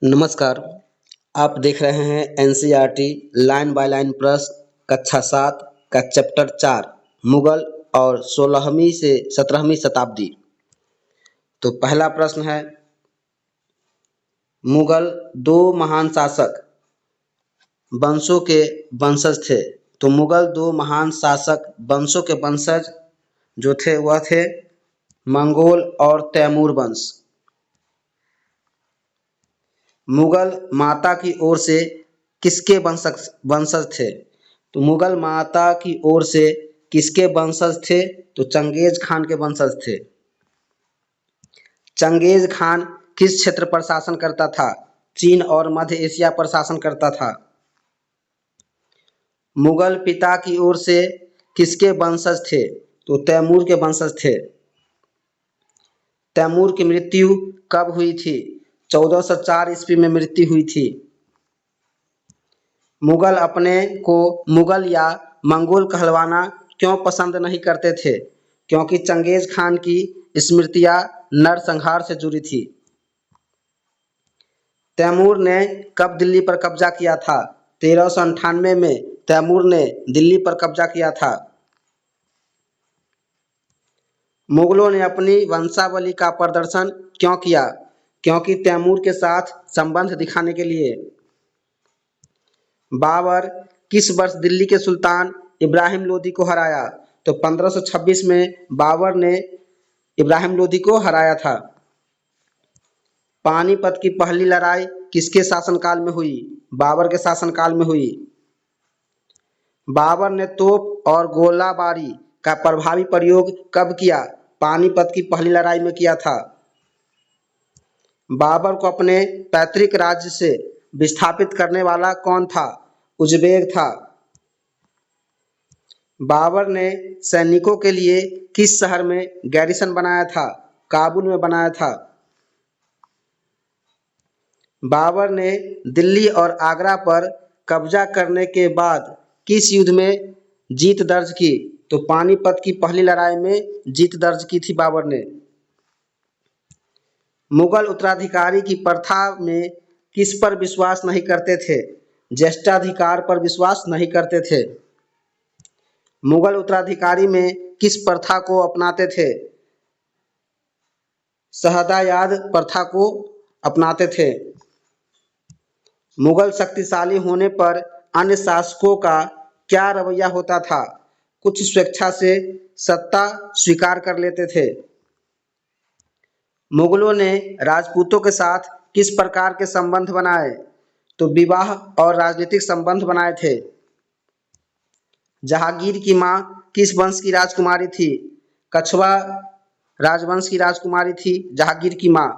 नमस्कार। आप देख रहे हैं एनसीईआरटी लाइन बाय लाइन प्रश्न कक्षा 7 का चैप्टर 4 मुगल और 16वीं से 17वीं शताब्दी। तो पहला प्रश्न है, मुगल दो महान शासक वंशों के वंशज थे। तो मुगल दो महान शासक वंशों के वंशज जो थे वह थे मंगोल और तैमूर वंश। मुगल माता की ओर से किसके वंशज थे? तो मुगल माता की ओर से किसके वंशज थे? तो चंगेज खान के वंशज थे। चंगेज खान किस क्षेत्र पर शासन करता था? चीन और मध्य एशिया पर शासन करता था। मुगल पिता की ओर से किसके वंशज थे? तो तैमूर के वंशज थे। तैमूर की मृत्यु कब हुई थी? 1404 ईस्वी में मृत्यु हुई थी। मुगल अपने को मुगल या मंगोल कहलवाना क्यों पसंद नहीं करते थे? क्योंकि चंगेज खान की स्मृतियां नरसंहार से जुड़ी थी। तैमूर ने कब दिल्ली पर कब्जा किया था? 1398 में तैमूर ने दिल्ली पर कब्जा किया था। मुगलों ने अपनी वंशावली का प्रदर्शन क्यों किया? क्योंकि तैमूर के साथ संबंध दिखाने के लिए। बाबर किस वर्ष दिल्ली के सुल्तान इब्राहिम लोदी को हराया? तो 1526 में बाबर ने इब्राहिम लोदी को हराया था। पानीपत की पहली लड़ाई किसके शासनकाल में हुई? बाबर के शासनकाल में हुई। बाबर ने तोप और गोलाबारी का प्रभावी प्रयोग कब किया? पानीपत की पहली लड़ाई में किया था। बाबर को अपने पैतृक राज्य से विस्थापित करने वाला कौन था? उजबेक था। बाबर ने सैनिकों के लिए किस शहर में गैरिसन बनाया था? काबुल में बनाया था। बाबर ने दिल्ली और आगरा पर कब्जा करने के बाद किस युद्ध में जीत दर्ज की? तो पानीपत की पहली लड़ाई में जीत दर्ज की थी बाबर ने। मुगल उत्तराधिकारी की प्रथा में किस पर विश्वास नहीं करते थे? ज्येष्ठाधिकार पर विश्वास नहीं करते थे। मुगल उत्तराधिकारी में किस प्रथा को अपनाते थे? शहदायाद प्रथा को अपनाते थे। मुगल शक्तिशाली होने पर अन्य शासकों का क्या रवैया होता था? कुछ स्वेच्छा से सत्ता स्वीकार कर लेते थे। मुगलों ने राजपूतों के साथ किस प्रकार के संबंध बनाए? तो विवाह और राजनीतिक संबंध बनाए थे। जहांगीर की मां किस वंश की राजकुमारी थी? कछवा राजवंश की राजकुमारी थी जहांगीर की मां।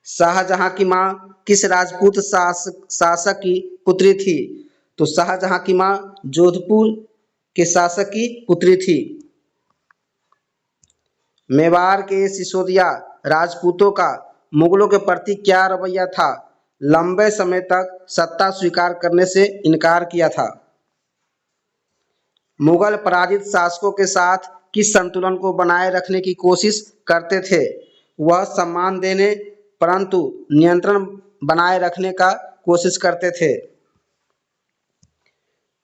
शाहजहां की मां किस राजपूत शासक की पुत्री थी? तो शाहजहां की मां जोधपुर के शासक की पुत्री थी। मेवाड़ के सिसोदिया राजपूतों का मुगलों के प्रति क्या रवैया था? लंबे समय तक सत्ता स्वीकार करने से इनकार किया था। मुगल पराजित शासकों के साथ किस संतुलन को बनाए रखने की कोशिश करते थे? वह सम्मान देने परंतु नियंत्रण बनाए रखने का कोशिश करते थे।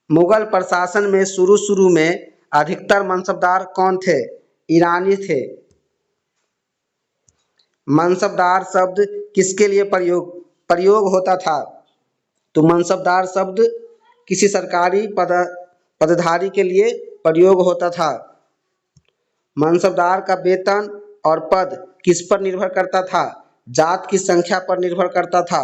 मुगल प्रशासन में शुरू में अधिकतर मनसबदार कौन थे? ईरानी थे। मनसबदार शब्द किसके लिए प्रयोग होता था? तो मनसबदार शब्द किसी सरकारी पदधारी के लिए प्रयोग होता था। मनसबदार का वेतन और पद किस पर निर्भर करता था? जात की संख्या पर निर्भर करता था।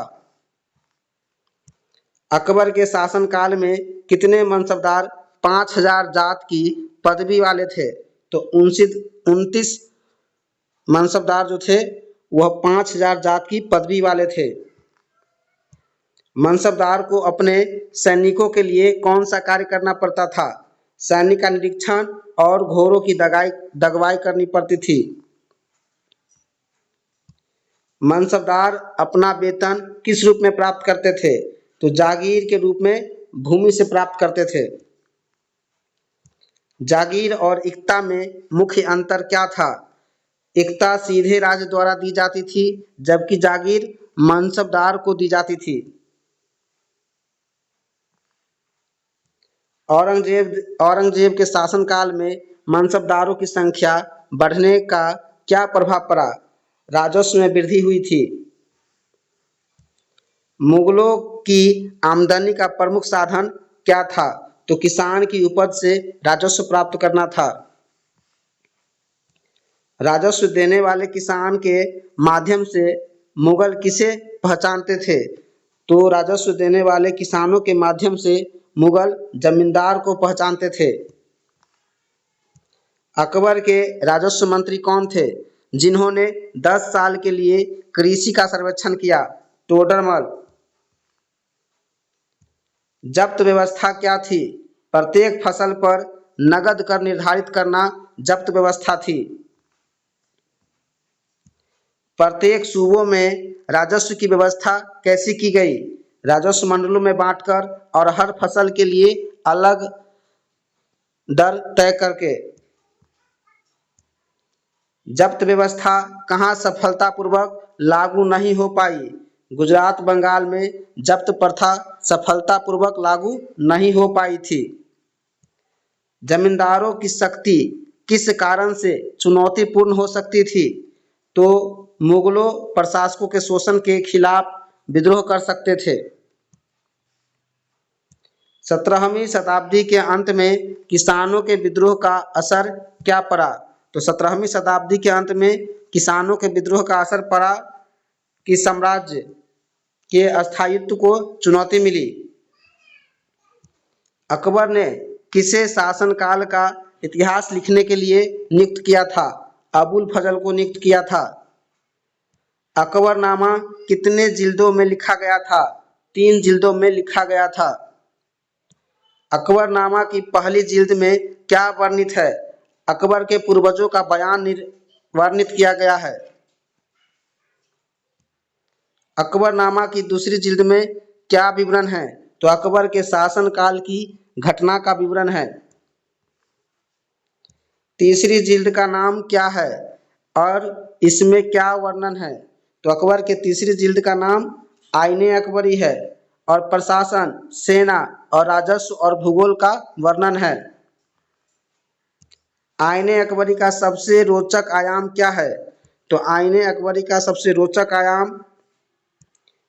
अकबर के शासनकाल में कितने मनसबदार 5000 जात की पदवी वाले थे? तो 29 मनसबदार जो थे वह 5000 जात की पदवी वाले थे। मनसबदार को अपने सैनिकों के लिए कौन सा कार्य करना पड़ता था? सैनिक का निरीक्षण और घोड़ों की दगवाई करनी पड़ती थी। मनसबदार अपना वेतन किस रूप में प्राप्त करते थे? तो जागीर के रूप में भूमि से प्राप्त करते थे। जागीर और इक्ता में मुख्य अंतर क्या था? इक्ता सीधे राज द्वारा दी जाती थी, जबकि जागीर मनसबदार को दी जाती थी। औरंगजेब के शासनकाल में मनसबदारों की संख्या बढ़ने का क्या प्रभाव पड़ा? राजस्व में वृद्धि हुई थी। मुगलों की आमदनी का प्रमुख साधन क्या था? तो किसान की उपज से राजस्व प्राप्त करना था। राजस्व देने वाले किसान के माध्यम से मुगल किसे पहचानते थे? तो राजस्व देने वाले किसानों के माध्यम से मुगल जमींदार को पहचानते थे। अकबर के राजस्व मंत्री कौन थे, जिन्होंने 10 साल के लिए कृषि का सर्वेक्षण किया? टोडरमल। जब्त व्यवस्था क्या थी? प्रत्येक फसल पर नगद कर निर्धारित करना जब्त व्यवस्था थी। प्रत्येक सूबों में राजस्व की व्यवस्था कैसी की गई? राजस्व मंडलों में बांटकर और हर फसल के लिए अलग दर तय करके। जब्त व्यवस्था कहाँ सफलतापूर्वक लागू नहीं हो पाई? गुजरात बंगाल में जब्त प्रथा सफलतापूर्वक लागू नहीं हो पाई थी। जमींदारों की शक्ति किस कारण से चुनौतीपूर्ण हो सकती थी? तो मुगलों प्रशासकों के शोषण के खिलाफ विद्रोह कर सकते थे। 17वीं शताब्दी के अंत में किसानों के विद्रोह का असर क्या पड़ा? तो 17वीं शताब्दी के अंत में किसानों के विद्रोह का असर पड़ा कि साम्राज्य के स्थायित्व को चुनौती मिली। अकबर ने किसे शासनकाल का इतिहास लिखने के लिए नियुक्त किया था? अबुल फजल को नियुक्त किया था। अकबरनामा कितने जिल्दों में लिखा गया था? 3 जिल्दों में लिखा गया था। अकबरनामा की पहली जिल्द में क्या वर्णित है? अकबर के पूर्वजों का बयान वर्णित किया गया है। अकबरनामा की दूसरी जिल्द में क्या विवरण है? तो अकबर के शासनकाल की घटना का विवरण है। तीसरी जिल्द का नाम क्या है और इसमें क्या वर्णन है? तो अकबर के तीसरी जिल्द का नाम आईने अकबरी है और प्रशासन, सेना और राजस्व और भूगोल का वर्णन है। आईने अकबरी का सबसे रोचक आयाम क्या है? तो आईने अकबरी का सबसे रोचक आयाम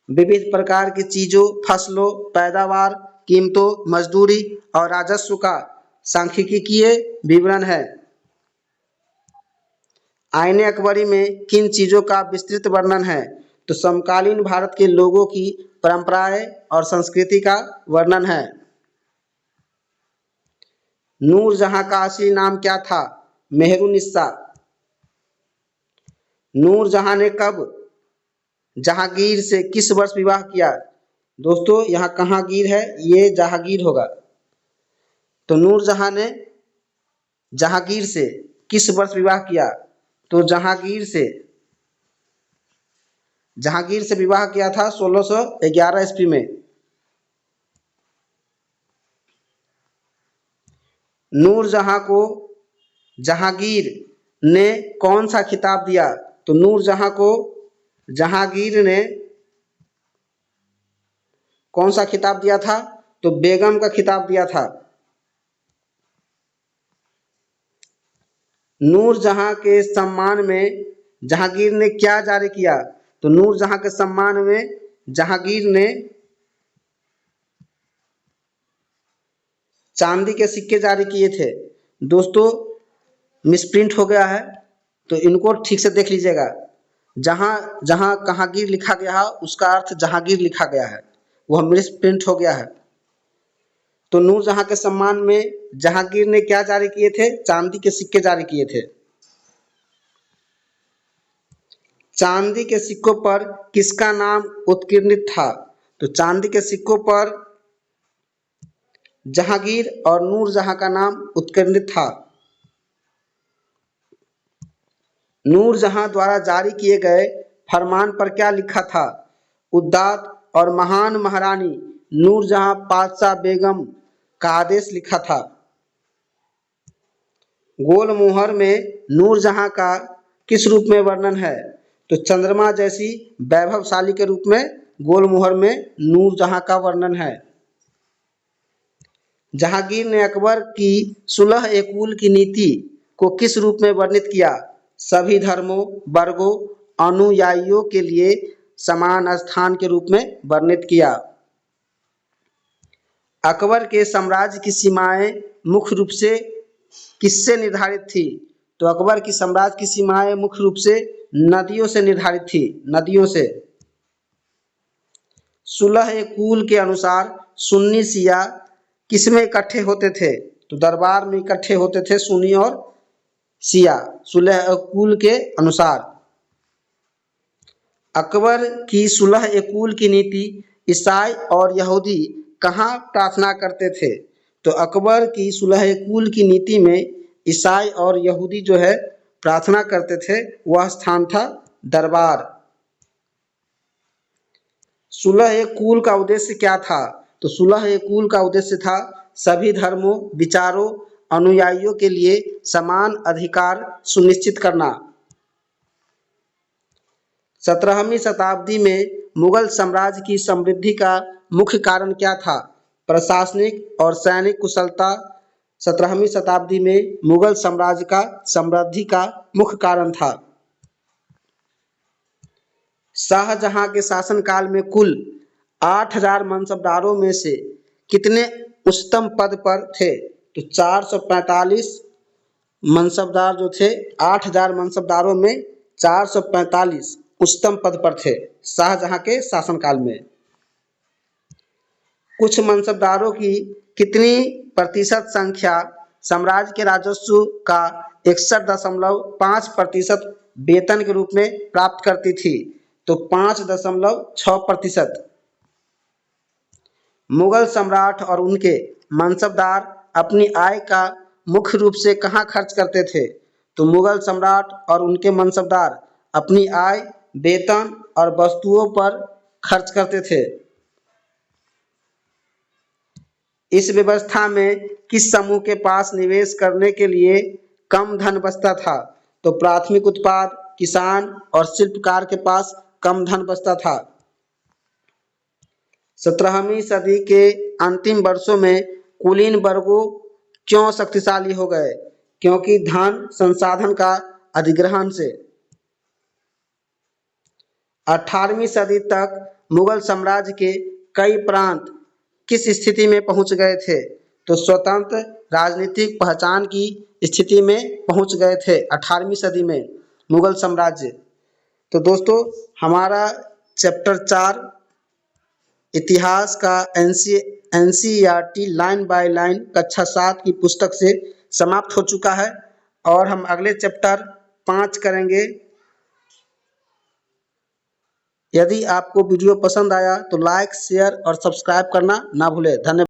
विविध प्रकार की चीजों, फसलों, पैदावार, कीमतों, मजदूरी और राजस्व का सांख्यिकीय विवरण है। आईने अकबरी में किन चीजों का विस्तृत वर्णन है? तो समकालीन भारत के लोगों की परंपराएं और संस्कृति का वर्णन है। नूरजहां का असली नाम क्या था? मेहरुनिस्सा। नूरजहां ने कब जहांगीर से किस वर्ष विवाह किया? दोस्तों यहाँ कहाँ गिर है, ये जहांगीर होगा। तो नूरजहां ने जहांगीर से किस वर्ष विवाह किया? तो जहांगीर से विवाह किया था 1611 ईस्वी में। नूरजहां को जहांगीर ने कौन सा खिताब दिया? तो नूरजहां को जहांगीर ने कौन सा खिताब दिया था? तो बेगम का खिताब दिया था। नूरजहां के सम्मान में जहांगीर ने क्या जारी किया? तो नूरजहां के सम्मान में जहांगीर ने चांदी के सिक्के जारी किए थे। दोस्तों मिसप्रिंट हो गया है तो इनको ठीक से देख लीजिएगा। जहां जहां कहांगीर लिखा गया है उसका अर्थ जहांगीर लिखा गया है, वह मिसप्रिंट हो गया है। तो नूरजहां के सम्मान में जहांगीर ने क्या जारी किए थे? चांदी के सिक्के जारी किए थे। चांदी के सिक्कों पर किसका नाम उत्कीर्णित था? तो चांदी के सिक्कों पर जहांगीर और नूरजहां का नाम उत्कीर्णित था। नूरजहां द्वारा जारी किए गए फरमान पर क्या लिखा था? उदात और महान महारानी नूरजहां पातशाह बेगम का आदेश लिखा था। गोल मोहर में नूरजहां का किस रूप में वर्णन है? तो चंद्रमा जैसी वैभवशाली के रूप में गोल मुहर में नूरजहां का वर्णन है। जहांगीर ने अकबर की सुलह कुल की नीति को किस रूप में वर्णित किया? सभी धर्मों, वर्गों, अनुयायियों के लिए समान स्थान के रूप में वर्णित किया। अकबर के साम्राज्य की सीमाएं मुख्य रूप से किससे निर्धारित थी? तो अकबर की साम्राज्य की सीमाएं मुख्य रूप से नदियों से निर्धारित थी, नदियों से। सुलह कुल के अनुसार सुन्नी शिया किसमें इकट्ठे होते थे? तो दरबार में इकट्ठे होते थे सुन्नी और शिया सुलह कुल के अनुसार। अकबर की सुलह कुल की नीति ईसाई और यहूदी कहाँ प्रार्थना करते थे? तो अकबर की सुलह कुल की नीति में ईसाई और यहूदी जो है प्रार्थना करते थे, वह स्थान था दरबार। सुलह कुल का उद्देश्य क्या था? तो सुलह कुल का उद्देश्य था सभी धर्मों, विचारों, अनुयायियों के लिए समान अधिकार सुनिश्चित करना। 17वीं शताब्दी में मुगल साम्राज्य की समृद्धि का मुख्य कारण क्या था? प्रशासनिक और सैनिक कुशलता 17वीं शताब्दी में मुगल साम्राज्य का समृद्धि का मुख्य कारण था। शाहजहां के शासनकाल में कुल 8000 मनसबदारों में से कितने उच्चतम पद पर थे? तो 445 मनसबदार जो थे, 8000 मनसबदारों में 445 उच्चतम पद पर थे शाहजहां के शासनकाल में। कुछ मनसबदारों की कितनी प्रतिशत संख्या साम्राज्य के राजस्व का 61.5% वेतन के रूप में प्राप्त करती थी? तो 5.6%। मुगल सम्राट और उनके मनसबदार अपनी आय का मुख्य रूप से कहाँ खर्च करते थे? तो मुगल सम्राट और उनके मनसबदार अपनी आय वेतन और वस्तुओं पर खर्च करते थे। इस व्यवस्था में किस समूह के पास निवेश करने के लिए कम धन बचता था? तो प्राथमिक उत्पाद, किसान और शिल्पकार के पास कम धन बचता था। 17वीं सदी के अंतिम वर्षों में कुलीन वर्गों क्यों शक्तिशाली हो गए? क्योंकि धन संसाधन का अधिग्रहण से। 18वीं सदी तक मुगल साम्राज्य के कई प्रांत किस स्थिति में पहुंच गए थे? तो स्वतंत्र राजनीतिक पहचान की स्थिति में पहुंच गए थे 18वीं सदी में मुगल साम्राज्य। तो दोस्तों, हमारा चैप्टर 4 इतिहास का NCERT लाइन बाय लाइन कक्षा 7 की पुस्तक से समाप्त हो चुका है और हम अगले चैप्टर 5 करेंगे। यदि आपको वीडियो पसंद आया तो लाइक, शेयर और सब्सक्राइब करना ना भूलें। धन्यवाद।